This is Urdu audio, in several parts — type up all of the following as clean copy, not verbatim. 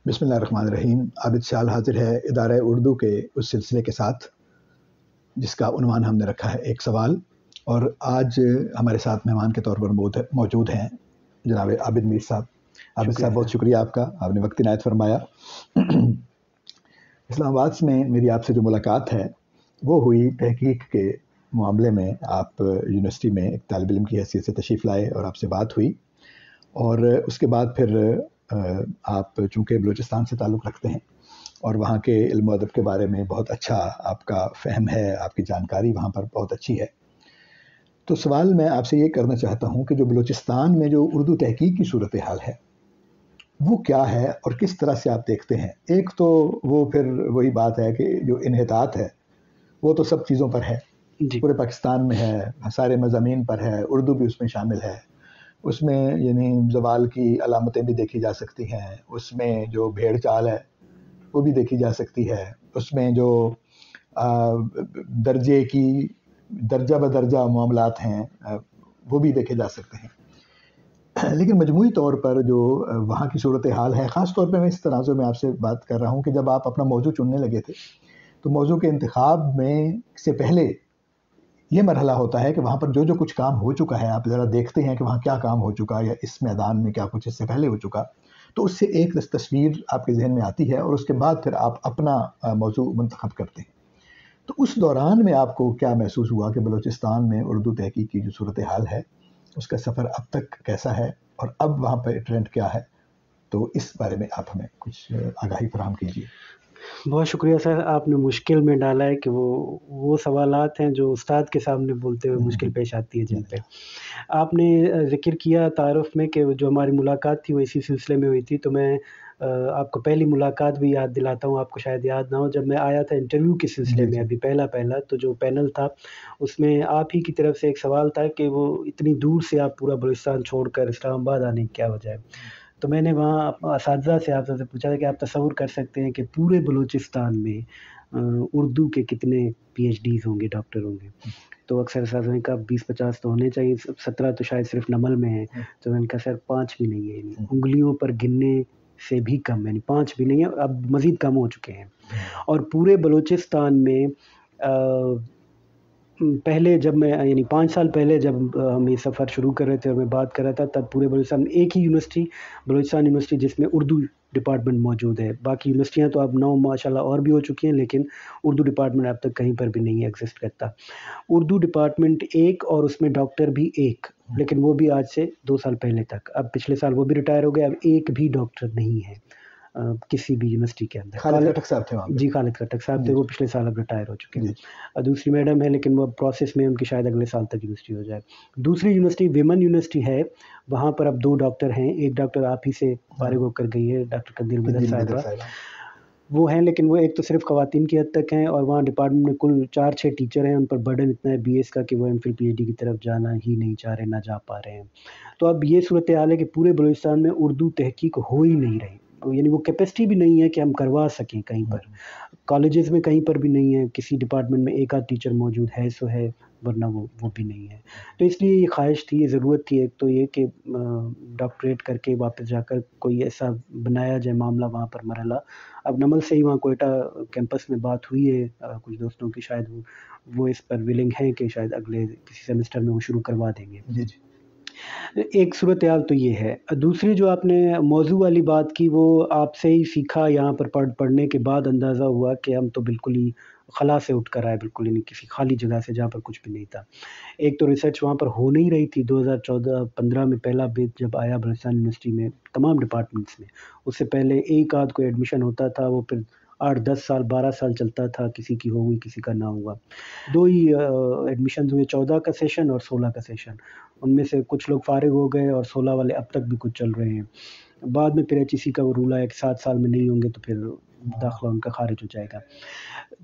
بسم اللہ الرحمن الرحیم. عابد شال حاضر ہے ادارہ اردو کے اس سلسلے کے ساتھ جس کا عنوان ہم نے رکھا ہے ایک سوال. اور آج ہمارے ساتھ مہمان کے طور پر موجود ہیں جناب عابد میر صاحب. عابد صاحب بہت شکریہ آپ کا، آپ نے وقت عنایت فرمایا. اسلام آباد میں میری آپ سے جو ملاقات ہے وہ ہوئی تحقیق کے معاملے میں. آپ یونیورسٹی میں ایک طالب علم کی حیثیت سے تشریف لائے اور آپ سے بات ہوئی، اور اس کے بعد پھر آپ چونکہ بلوچستان سے تعلق رکھتے ہیں اور وہاں کے علم و ادب کے بارے میں بہت اچھا آپ کا فہم ہے، آپ کی جانکاری وہاں پر بہت اچھی ہے. تو سوال میں آپ سے یہ کرنا چاہتا ہوں کہ جو بلوچستان میں جو اردو تحقیق کی صورتحال ہے وہ کیا ہے اور کس طرح سے آپ دیکھتے ہیں؟ ایک تو وہ پھر وہی بات ہے کہ جو انحطاط ہے وہ تو سب چیزوں پر ہے، پورے پاکستان میں ہے، سارے مضامین پر ہے، اردو بھی اس میں شامل ہے. اس میں یعنی زوال کی علامتیں بھی دیکھی جا سکتی ہیں، اس میں جو بھیڑ چال ہے وہ بھی دیکھی جا سکتی ہے، اس میں جو درجہ بدرجہ معاملات ہیں وہ بھی دیکھے جا سکتے ہیں. لیکن مجموعی طور پر جو وہاں کی صورتحال ہے، خاص طور پہ میں اس تناظر میں آپ سے بات کر رہا ہوں کہ جب آپ اپنا موضوع چننے لگے تھے تو موضوع کے انتخاب میں سے پہلے یہ مرحلہ ہوتا ہے کہ وہاں پر جو کچھ کام ہو چکا ہے آپ ذرا دیکھتے ہیں کہ وہاں کیا کام ہو چکا یا اس میدان میں کیا کچھ اس سے پہلے ہو چکا، تو اس سے ایک تصویر آپ کے ذہن میں آتی ہے اور اس کے بعد پھر آپ اپنا موضوع منتخب کرتے ہیں. تو اس دوران میں آپ کو کیا محسوس ہوا کہ بلوچستان میں اردو تحقیق کی جو صورتحال ہے اس کا سفر اب تک کیسا ہے اور اب وہاں پہ ٹرینڈ کیا ہے؟ تو اس بارے میں آپ ہمیں کچھ آگاہی فراہم کیجیے. بہت شکریہ سر، آپ نے مشکل میں ڈالا ہے کہ وہ سوالات ہیں جو استاد کے سامنے بولتے ہوئے مشکل پیش آتی ہے جن پہ آپ نے ذکر کیا تعارف میں کہ جو ہماری ملاقات تھی وہ اسی سلسلے میں ہوئی تھی. تو میں آپ کو پہلی ملاقات بھی یاد دلاتا ہوں، آپ کو شاید یاد نہ ہو، جب میں آیا تھا انٹرویو کے سلسلے میں ابھی پہلا تو جو پینل تھا اس میں آپ ہی کی طرف سے ایک سوال تھا کہ وہ اتنی دور سے آپ پورا بلوچستان چھوڑ کر اسلام آباد آنے کی کیا وجہ ہے. تو میں نے وہاں اساتذہ سے آپ سے پوچھا تھا کہ آپ تصور کر سکتے ہیں کہ پورے بلوچستان میں اردو کے کتنے پی ایچ ڈیز ہوں گے، ڈاکٹر ہوں گے. تو اکثر اساتذہ نے کہا 20-50 تو ہونے چاہیے، 17 تو شاید صرف نمل میں ہیں. تو میں نے کہا سر 5 بھی نہیں ہے، یعنی انگلیوں پر گننے سے بھی کم، یعنی 5 بھی نہیں ہے، اب مزید کم ہو چکے ہیں. اور پورے بلوچستان میں پہلے جب میں یعنی 5 سال پہلے جب ہم یہ سفر شروع کر رہے تھے اور میں بات کر رہا تھا، تب پورے بلوچستان میں ایک ہی یونیورسٹی، بلوچستان یونیورسٹی، جس میں اردو ڈپارٹمنٹ موجود ہے. باقی یونیورسٹیاں تو اب 9 ماشاءاللہ اور بھی ہو چکی ہیں، لیکن اردو ڈپارٹمنٹ اب تک کہیں پر بھی نہیں ایگزسٹ کرتا. اردو ڈپارٹمنٹ ایک اور اس میں ڈاکٹر بھی ایک، لیکن وہ بھی آج سے 2 سال پہلے تک. اب پچھلے سال وہ بھی ریٹائر ہو گئے، اب ایک بھی ڈاکٹر نہیں ہے کسی بھی یونیورسٹی کے اندر. خالد خٹک صاحب تھے وہاں پہ. جی، خالد خٹک صاحب تھے، وہ پچھلے سال اب ریٹائر ہو چکے ہیں. دوسری میڈم ہے لیکن وہ پروسیس میں، ان کی شاید اگلے سال تک یونیورسٹی ہو جائے. دوسری یونیورسٹی ویمن یونیورسٹی ہے، وہاں پر اب 2 ڈاکٹر ہیں. ایک ڈاکٹر آپ ہی سے فارغ ہو کر گئی ہے، ڈاکٹر قندیل مدد صاحبہ، وہ ہیں، لیکن وہ ایک تو صرف خواتین کی حد تک ہیں، اور وہاں ڈپارٹمنٹ میں کل 4-6 ٹیچر ہیں. ان پر برڈن اتنا ہے بی ایس کا کہ وہ M Phil P H D کی طرف جانا ہی نہیں چاہ رہے، نہ جا پا رہے ہیں. تو اب یہ صورتحال ہے کہ پورے بلوچستان میں اردو تحقیق ہو ہی نہیں رہی، یعنی وہ کیپیسٹی بھی نہیں ہے کہ ہم کروا سکیں. کہیں پر کالجز میں کہیں پر بھی نہیں ہے، کسی ڈپارٹمنٹ میں ایک آدھ ٹیچر موجود ہے سو ہے، ورنہ وہ بھی نہیں ہے. تو اس لیے یہ خواہش تھی، یہ ضرورت تھی، ایک تو یہ کہ ڈاکٹریٹ کر کے واپس جا کر کوئی ایسا بنایا جائے معاملہ وہاں پر مرحلہ. اب نمل سے ہی وہاں کوئٹہ کیمپس میں بات ہوئی ہے کچھ دوستوں کی، شاید وہ اس پر ولنگ ہیں کہ شاید اگلے کسی سیمسٹر میں وہ شروع کروا دیں گے. ایک صورتحال تو یہ ہے. دوسری جو آپ نے موضوع والی بات کی، وہ آپ سے ہی سیکھا، یہاں پر پڑھنے کے بعد اندازہ ہوا کہ ہم تو بالکل ہی خلا سے اٹھ کر آئے، بالکل ہی نہیں، کسی خالی جگہ سے جہاں پر کچھ بھی نہیں تھا. ایک تو ریسرچ وہاں پر ہو نہیں رہی تھی. 2014-15 میں پہلا بیچ جب آیا بلوچستان یونیورسٹی میں تمام ڈپارٹمنٹس میں، اس سے پہلے ایک آدھ کوئی ایڈمیشن ہوتا تھا، وہ پھر 8-10 سال 12 سال چلتا تھا، کسی کی ہو گئی کسی کا نہ ہوا. 2 ہی ایڈمیشن ہوئے، 14 کا سیشن اور 16 کا سیشن. ان میں سے کچھ لوگ فارغ ہو گئے اور 16 والے اب تک بھی کچھ چل رہے ہیں. بعد میں پھر ایچ ای سی کا وہ رول آیا کہ 7 سال میں نہیں ہوں گے تو پھر داخلہ ان کا خارج ہو جائے گا.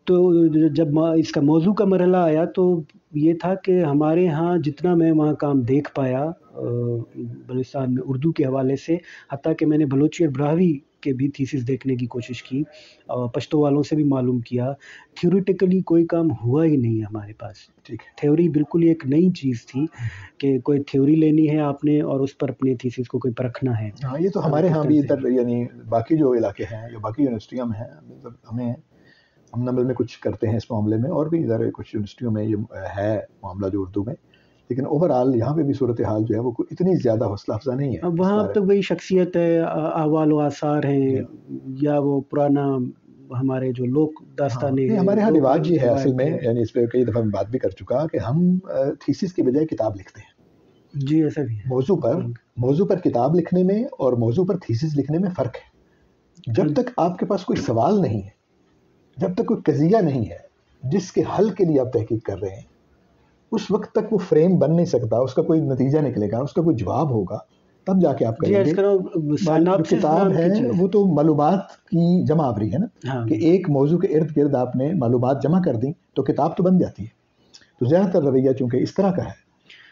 تو جب اس کا موضوع کا مرحلہ آیا تو یہ تھا کہ ہمارے ہاں جتنا میں وہاں کام دیکھ پایا بلوچستان میں اردو کے حوالے سے، حتیٰ کہ میں نے بلوچی اور براہوی کے بھی تھیسس دیکھنے کی کوشش کی، پشتو والوں سے بھی معلوم کیا، تھیوریٹیکلی کوئی کام ہوا ہی نہیں ہے ہمارے پاس. ٹھیک ہے. تھیوری بالکل ایک نئی چیز تھی کہ کوئی تھیوری لینی ہے آپ نے اور اس پر اپنے تھیسس کو کوئی پرکھنا ہے. ہاں یہ تو ہمارے ہاں بھی ادھر یعنی باقی جو علاقے ہیں یا باقی یونیورسٹیاں میں ہیں، مطلب ہم نمبر میں کچھ کرتے ہیں اس معاملے میں، اور بھی ادھر کچھ یونیورسٹیوں میں یہ ہے معاملہ جو اردو میں، لیکن اوور آل یہاں پہ بھی صورتحال جو ہے وہ اتنی زیادہ حوصلہ افزا نہیں ہے. وہاں اب تک وہی شخصیت ہے، احوال و آثار ہیں یا وہ پرانا ہمارے جو لوک داستانیں ہیں. ہمارے ہاں رواج یہ ہے اصل میں، یعنی اس پہ کئی دفعہ میں بات بھی کر چکا کہ ہم تھیسس کی بجائے کتاب لکھتے ہیں. جی ایسا بھی ہے. موضوع پر کتاب لکھنے میں اور موضوع پر تھیسس لکھنے میں فرق ہے. جب تک آپ کے پاس کوئی سوال نہیں ہے، جب تک کوئی قضیہ نہیں ہے جس کے حل کے لیے آپ تحقیق کر رہے ہیں، اس وقت تک وہ فریم بن نہیں سکتا، اس کا کوئی نتیجہ نکلے گا، اس کا کوئی جواب ہوگا، تب جا کے آپ کریں گے. جو کتاب ہے وہ تو معلومات کی جمع آوری ہے نا، کہ ایک موضوع کے ارد گرد آپ نے معلومات جمع کر دیں تو کتاب تو بن جاتی ہے. تو زیادہ تر رویہ چونکہ اس طرح کا ہے،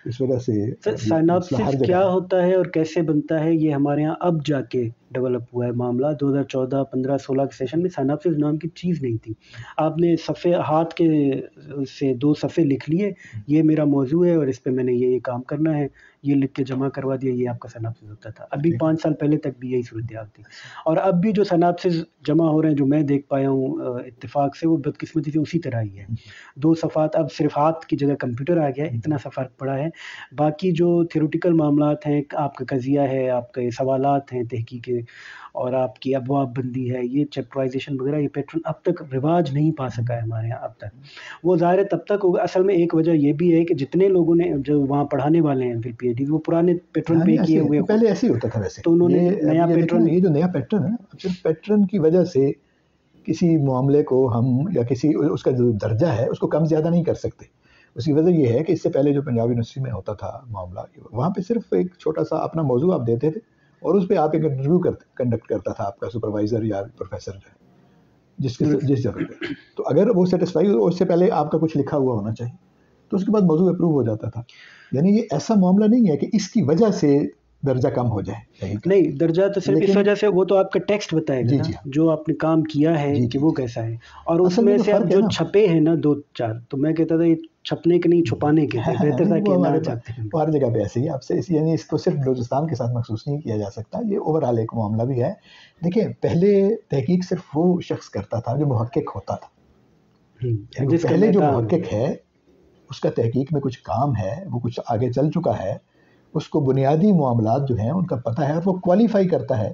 اس وجہ سے سائناپسس کیا ہوتا ہے اور کیسے بنتا ہے، یہ ہمارے ہاں اب جا کے ڈیولپ ہوا ہے معاملہ. 2014 15 16 کے سیشن میں سائناپسس نام کی چیز نہیں تھی. آپ نے صفحے ہاتھ کے سے 2 صفحے لکھ لیے، یہ میرا موضوع ہے اور اس پہ میں نے یہ کام کرنا ہے، یہ لکھ کے جمع کروا دیا، یہ آپ کا سائناپسس ہوتا تھا. ابھی 5 سال پہلے تک بھی یہی صورتحال تھی. اور اب بھی جو سائناپسس جمع ہو رہے ہیں جو میں دیکھ پایا ہوں اتفاق سے، وہ بدقسمتی سے اسی طرح ہی ہے. 2 صفحات، اب صرف ہاتھ کی جگہ کمپیوٹر آ گیا ہے، اتنا سا فرق پڑا ہے. باقی جو تھیوریٹیکل معاملات ہیں، آپ کا قضیہ ہے، آپ کے سوالات ہیں تحقیقی اور آپ کی ابواب بندی ہے، یہ چیپٹرائزیشن وغیرہ، یہ پیٹرن اب تک رواج نہیں پا سکا ہے ہمارے یہاں اب تک. وہ ظاہر تب تک ہوگا. اصل میں ایک وجہ یہ بھی ہے کہ جتنے لوگوں نے جو وہاں پڑھانے والے ہیں پھر پی ایچ ڈی، وہ پرانے پیٹرن پہ کیے ہوئے، پہلے ایسے ہی ہوتا تھا ویسے. تو انہوں نے نیا پیٹرن، یہ جو نیا پیٹرن ہے، صرف پیٹرن کی وجہ سے کسی معاملے کو ہم یا کسی اس کا جو درجہ ہے اس کو کم زیادہ نہیں کر سکتے. اس کی وجہ یہ ہے کہ اس سے پہلے جو پنجاب یونیورسٹی میں ہوتا تھا معاملہ، وہاں پہ صرف ایک چھوٹا سا اپنا موضوع آپ دیتے تھے اور اس پہ آپ ایک انٹرویو کنڈکٹ کرتا تھا آپ کا سپروائزر یا پروفیسر جو ہے جس جگہ پہ. تو اگر وہ سیٹسفائی ہو، اس سے پہلے آپ کا کچھ لکھا ہوا ہونا چاہیے، تو اس کے بعد موضوع اپروو ہو جاتا تھا. یعنی یہ ایسا معاملہ نہیں ہے کہ اس کی وجہ سے درجہ کم ہو جائے. نہیں، درجہ تو صرف اس وجہ سے، وہ تو آپ کا ٹیکسٹ بتائے گا جو آپ نے کام کیا ہے کہ وہ کیسا ہے. اور اس میں سے جو چھپے ہیں نا 2-4، تو میں کہتا تھا یہ چھپنے کے نہیں چھپانے کے تھے، بہتر تھا کہ نہ چھپتے. ہر جگہ پہ ایسے ہی آپ سے، یعنی اس کو صرف بلوچستان کے ساتھ مخصوص نہیں کیا جا سکتا، یہ اوور آل ایک معاملہ بھی ہے. دیکھیں پہلے تحقیق صرف وہ شخص کرتا تھا جو محقق ہوتا تھا. پہلے جو محقق ہے اس کا تحقیق میں کچھ کام ہے، وہ کچھ آگے چل چکا ہے، اس کو بنیادی معاملات جو ہیں ان کا پتہ ہے، اور وہ کوالیفائی کرتا ہے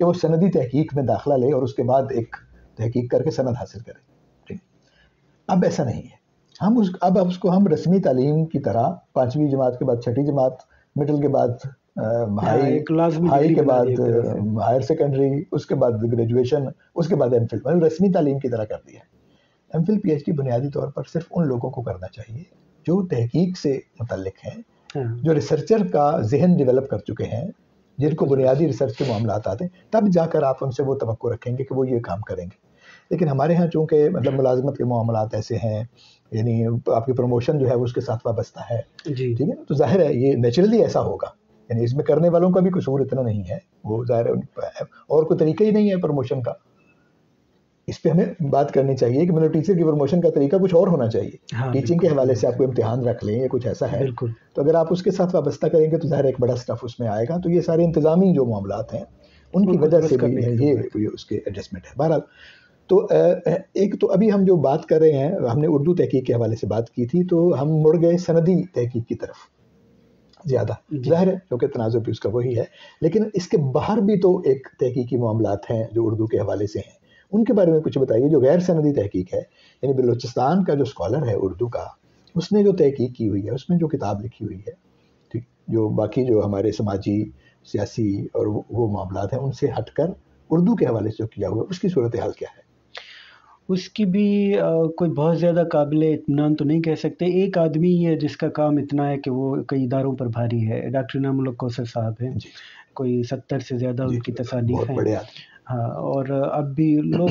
کہ وہ سندی تحقیق میں داخلہ لے اور اس کے بعد ایک تحقیق کر کے سند حاصل کرے. اب ایسا نہیں ہے. اب اس کو ہم رسمی تعلیم کی طرح 5ویں جماعت کے بعد 6ٹھی جماعت، مڈل کے بعد ہائی کے بعد ہائر سیکنڈری، اس کے بعد گریجویشن، اس کے بعد ایم فل، رسمی تعلیم کی طرح کر دیا ہے. M Phil P H D بنیادی طور پر صرف ان لوگوں کو کرنا چاہیے جو تحقیق سے متعلق ہیں، جو ریسرچر کا ذہن ڈیولپ کر چکے ہیں، جن کو بنیادی ریسرچ کے معاملات آتے ہیں. تب جا کر آپ ان سے وہ توقع رکھیں گے کہ وہ یہ کام کریں گے. لیکن ہمارے ہاں چونکہ مطلب ملازمت کے معاملات ایسے ہیں، یعنی آپ کی پروموشن جو ہے وہ اس کے ساتھ وابستہ ہے، ٹھیک ہے، تو ظاہر ہے یہ نیچرلی ایسا ہوگا. یعنی اس میں کرنے والوں کا بھی قصور اتنا نہیں ہے، وہ ظاہر ہے، اور کوئی طریقہ ہی نہیں ہے پروموشن کا. اس پہ ہمیں بات کرنی چاہیے کہ مطلب ٹیچر کی پروموشن کا طریقہ کچھ اور ہونا چاہیے. ٹیچنگ کے حوالے سے آپ کو امتحان رکھ لیں یا کچھ ایسا ہے، تو اگر آپ اس کے ساتھ وابستہ کریں گے تو ظاہر ایک بڑا سٹف اس میں آئے گا. تو یہ سارے انتظامی جو معاملات ہیں ان کی وجہ سے بھی یہ اس کے ایڈجسٹمنٹ ہے. بہرحال تو ایک تو ابھی ہم جو بات کر رہے ہیں، ہم نے اردو تحقیق کے حوالے سے بات کی تھی، تو ہم مڑ گئے سندی تحقیق کی طرف زیادہ. ظاہر ہے کیونکہ تنازع بھی اس کا وہی ہے، لیکن اس کے باہر بھی تو ایک تحقیقی معاملات ہیں جو اردو کے حوالے سے ہیں. ان کے بارے میں کچھ بتائیے جو غیر سندی تحقیق ہے. یعنی بلوچستان کا جو اسکالر ہے اردو کا، اس نے جو تحقیق کی ہوئی ہے، اس میں جو کتاب لکھی ہوئی ہے، ٹھیک، جو باقی جو ہمارے سماجی سیاسی اور وہ معاملات ہیں ان سے ہٹ کر اردو کے حوالے سے جو کیا ہوا، اس کی صورتحال کیا ہے؟ اس کی بھی کوئی بہت زیادہ قابل اطمینان تو نہیں کہہ سکتے. ایک آدمی ہے جس کا کام اتنا ہے کہ وہ کئی اداروں پر بھاری ہے، ڈاکٹر انعام الحق کوثر صاحب ہیں. کوئی 70 سے زیادہ ان کی تصانیف ہیں. ہاں، اور اب بھی لوگ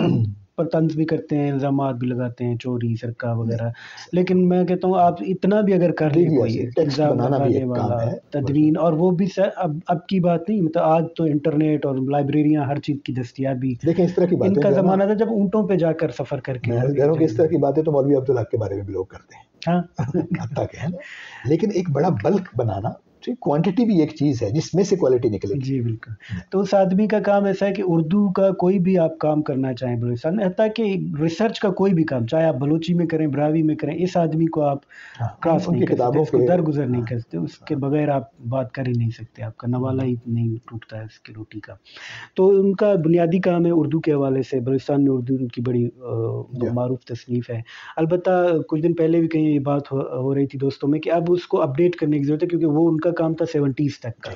پر طنز بھی کرتے ہیں، الزامات بھی لگاتے ہیں، چوری سرقہ وغیرہ. لیکن میں کہتا ہوں آپ اتنا بھی اگر کر لیں کوئی الزام لگانے والا تدوین، اور وہ بھی سر اب کی بات نہیں، مطلب آج تو انٹرنیٹ اور لائبریریاں ہر چیز کی دستیابی. دیکھیں اس طرح کی باتیں ان کا زمانہ تھا جب اونٹوں پہ جا کر سفر کر کے. میں کہہ رہا ہوں کہ اس طرح کی باتیں تو مولوی عبدالحق کے بارے میں بھی لوگ کرتے ہیں. ہاں حتیٰ کہ ہے نا، لیکن ایک بڑا بلک بنانا، کوانٹٹی بھی ایک چیز ہے جس میں سے کوالٹی نکلے گی. جی بالکل. تو اس آدمی کا کام ایسا ہے کہ اردو کا کوئی بھی آپ کام کرنا چاہیں بلوچستان میں، حتیٰ کہ ریسرچ کا کوئی بھی کام، چاہے آپ بلوچی میں کریں، براوی میں کریں، اس آدمی کو آپ کراس نہیں کر سکتے، اس کو درگزر نہیں کر سکتے، اس کے بغیر آپ بات کر ہی نہیں سکتے، آپ کا نوالہ ہی نہیں ٹوٹتا ہے اس کی روٹی کا. تو ان کا بنیادی کام ہے اردو کے حوالے سے. بلوچستان میں اردو کی بڑی معروف تصنیف ہے. البتہ کچھ دن پہلے بھی کہیں یہ بات ہو رہی تھی دوستوں میں کہ اب اس کو اپڈیٹ کرنے کی ضرورت ہے، کیونکہ وہ ان کا کام تھا 70s تک کا.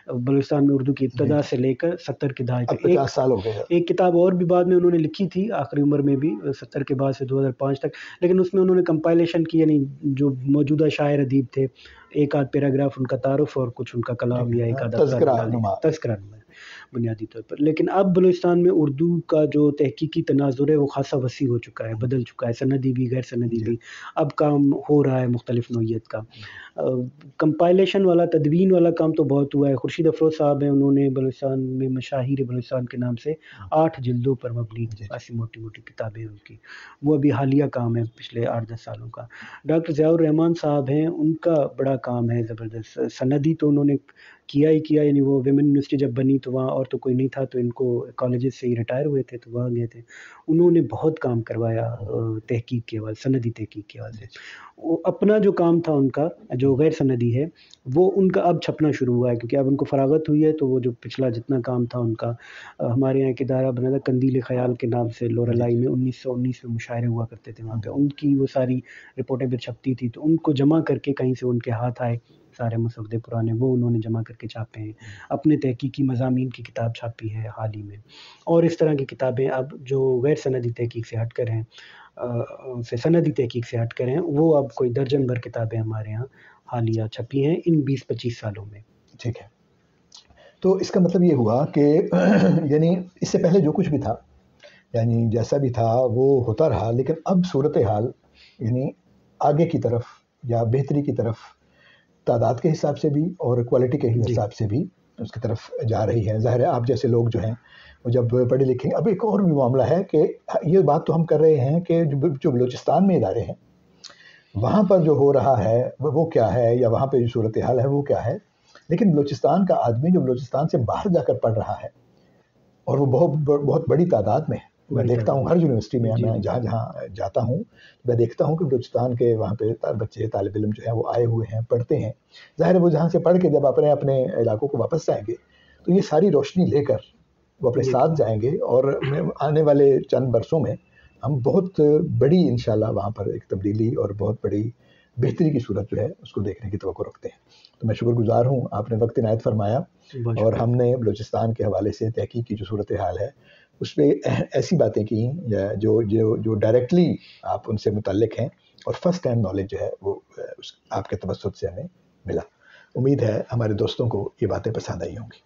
بلوچستان میں اردو کی ابتدا سے لے کر 70 کے دہائی تک. 50 سال ہو گئے. ایک کتاب اور بھی بعد میں انہوں نے لکھی تھی آخری عمر میں بھی، 70 کے بعد سے 2005 تک، لیکن اس میں انہوں نے کمپائلیشن کی، یعنی جو موجودہ شاعر ادیب تھے ایک آدھ پیراگراف ان کا تعارف اور کچھ ان کا کلام یا ایک آدھ تذکرہ بنیادی طور پر. لیکن اب بلوچستان میں اردو کا جو تحقیقی تناظر ہے وہ خاصا وسیع ہو چکا ہے، بدل چکا ہے، سندی بھی غیر سندی بھی اب کام ہو رہا ہے مختلف نوعیت کا. کمپائلیشن والا، تدوین والا کام تو بہت ہوا ہے. خورشید افروز صاحب ہیں، انہوں نے بلوچستان میں مشاہیر بلوچستان کے نام سے 8 جلدوں پر مبنی ایسی موٹی موٹی کتابیں ان کی، وہ ابھی حالیہ کام ہے پچھلے 8-10 سالوں کا. ڈاکٹر ضیاء الرحمان صاحب ہیں، ان کا بڑا کام ہے زبردست. سندی تو انہوں نے کیا ہی کیا، یعنی وہ ویمن یونیورسٹی جب بنی تو وہاں اور تو کوئی نہیں تھا، تو ان کو کالجز سے ہی ریٹائر ہوئے تھے تو وہاں گئے تھے. انہوں نے بہت کام کروایا تحقیق کے حوالے، سندی تحقیق کے حوالے سے. وہ اپنا جو کام تھا ان کا جو غیر سندی ہے وہ ان کا اب چھپنا شروع ہوا ہے، کیونکہ اب ان کو فراغت ہوئی ہے. تو وہ جو پچھلا جتنا کام تھا ان کا، ہمارے یہاں ایک ادارہ بنا تھا قندیل خیال کے نام سے، لورالائی میں 1919 میں مشاعرے ہوا کرتے تھے وہاں پہ، ان کی وہ ساری رپورٹیں پھر چھپتی تھی. تو ان کو جمع کر کے کہیں سے ان کے ہاتھ آئے سارے مسودے پرانے، وہ انہوں نے جمع کر کے چھاپے ہیں. اپنے تحقیقی مضامین کی کتاب چھاپی ہے حال ہی میں. اور اس طرح کی کتابیں اب جو غیر سندی تحقیق سے ہٹ کر ہیں، سندی تحقیق سے ہٹ کر ہیں، وہ اب کوئی درجن بھر کتابیں ہمارے یہاں حالیہ چھپی ہیں ان 20-25 سالوں میں. ٹھیک ہے. تو اس کا مطلب یہ ہوا کہ یعنی اس سے پہلے جو کچھ بھی تھا، یعنی جیسا بھی تھا وہ ہوتا رہا، لیکن اب صورتحال یعنی آگے کی طرف یا بہتری کی طرف تعداد کے حساب سے بھی اور کوالٹی کے حساب سے بھی اس کی طرف جا رہی ہے. ظاہر ہے آپ جیسے لوگ جو ہیں وہ جب پڑھے لکھیں. اب ایک اور بھی معاملہ ہے کہ یہ بات تو ہم کر رہے ہیں کہ جو بلوچستان میں ادارے ہیں وہاں پر جو ہو رہا ہے وہ کیا ہے، یا وہاں پہ جو صورتحال ہے وہ کیا ہے. لیکن بلوچستان کا آدمی جو بلوچستان سے باہر جا کر پڑھ رہا ہے، اور وہ بہت بڑی تعداد میں، میں دیکھتا ہوں ہر یونیورسٹی میں میں جہاں جہاں جاتا ہوں میں دیکھتا ہوں کہ بلوچستان کے وہاں پہ بچے طالب علم جو ہیں وہ آئے ہوئے ہیں، پڑھتے ہیں. ظاہر ہے وہ جہاں سے پڑھ کے جب اپنے علاقوں کو واپس جائیں گے تو یہ ساری روشنی لے کر وہ اپنے ساتھ جائیں گے، اور آنے والے چند برسوں میں ہم بہت بڑی انشاءاللہ وہاں پر ایک تبدیلی اور بہت بڑی بہتری کی صورت جو ہے اس کو دیکھنے کی توقع رکھتے ہیں. تو میں شکر گزار ہوں، آپ نے وقت عنایت فرمایا، اور ہم نے بلوچستان کے حوالے سے تحقیق کی جو صورتحال ہے اس پہ ایسی باتیں کی جو ڈائریکٹلی آپ ان سے متعلق ہیں، اور فرسٹ ہینڈ نالج جو ہے وہ آپ کے تبسط سے ہمیں ملا. امید ہے ہمارے دوستوں کو یہ باتیں پسند آئی ہوں گی.